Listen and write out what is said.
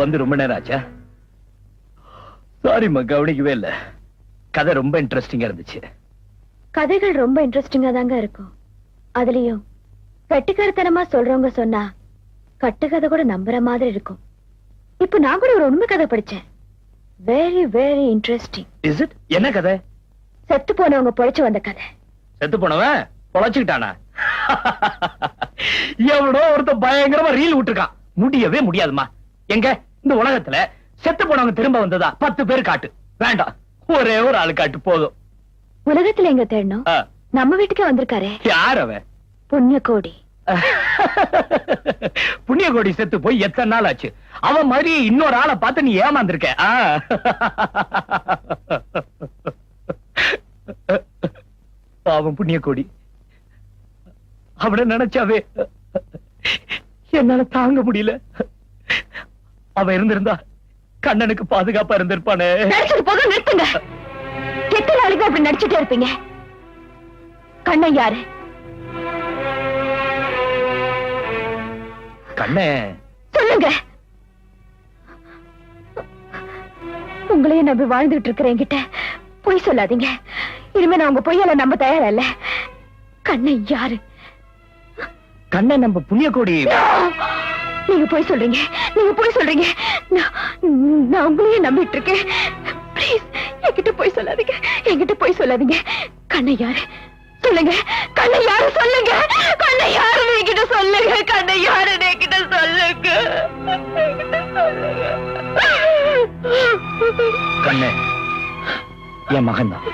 வந்து ரொம்ப நேரம் ஆச்சா? சாரிம்மா, கவனிக்கவே இல்ல. கதை ரொம்ப இன்ட்ரெஸ்டிங்கா இருந்துச்சு. கதைகள் ரொம்ப இன்ட்ரெஸ்டிங்கா தாங்க இருக்கும். அதுலயும் கட்டுக்கருத்தனமா சொல்றவங்க சொன்னா கட்டுக்கதை கூட நம்புற மாதிரி இருக்கும். இப்ப நான் கூட ஒரு உண்மை கதை படிச்சேன். Very very interesting. Is it? என்ன கதை? செத்து போனவங்க பொழைச்சு வந்த கதை. செத்து போனவன் பொழைச்சுக்கிட்டானா? எவனோ ஒருத்தன் பயங்கரமா ரீல் விட்டுருக்கான். முடியவே முடியாதுமா. எங்க இந்த உலகத்துல செத்து போனவங்க திரும்ப வந்ததா 10 பேர் காட்டு. வேண்டாம், ஒரே ஒரு ஆளு காட்டு போதும். உலகத்துல எங்க தேடணும்? நம்ம வீட்டுக்கே வந்திருக்காரே. யார் அவன்? புண்ணியகோடி. புண்ணியகோடி செத்து போய் எத்தனை நாள் ஆச்சு? அவன் மாதிரி இன்னொரு ஆளை பார்த்து நீ ஏமாந்திருக்க. பாவம் புண்ணியகோடி. அவனை நினைச்சாவே என்னால தாங்க முடியல. அவன் இருந்திருந்தா கண்ணனுக்கு பாதுகாப்பா இருந்திருப்பானே. போதும், நிறுத்துங்க. எத்தனை நாளைக்கு அப்படி நடிச்சுட்டே இருப்பீங்க? கண்ணன் யாரு? கண்ணே சொல்லுங்க. உங்களையே நம்பி வாழ்ந்துட்டு இருக்கிற என்கிட்ட பொய் சொல்லாதீங்க. இனிமே நான் உங்க பொய்யால நம்ப தயாரா இல்ல. கண்ணன் யாரு? கண்ணன் நம்ம புண்ணியகோடி. நீங்க போய் சொல்றீங்க, நீங்க போய் சொல்றீங்க. நான் உங்களையே நம்பிட்டு இருக்கேன். ப்ளீஸ் என்கிட்ட போய் சொல்லாதீங்க, என்கிட்ட போய் சொல்லாதீங்க. கண்ணன் யாரு சொல்லுங்க. கண்ணன் யாரு சொல்லுங்க. கண்ணன் யாரு என்கிட்ட சொல்லுங்க. கண்ணன் யாரு என்கிட்ட சொல்லுங்க. கண்ணே என் மகன் தான்.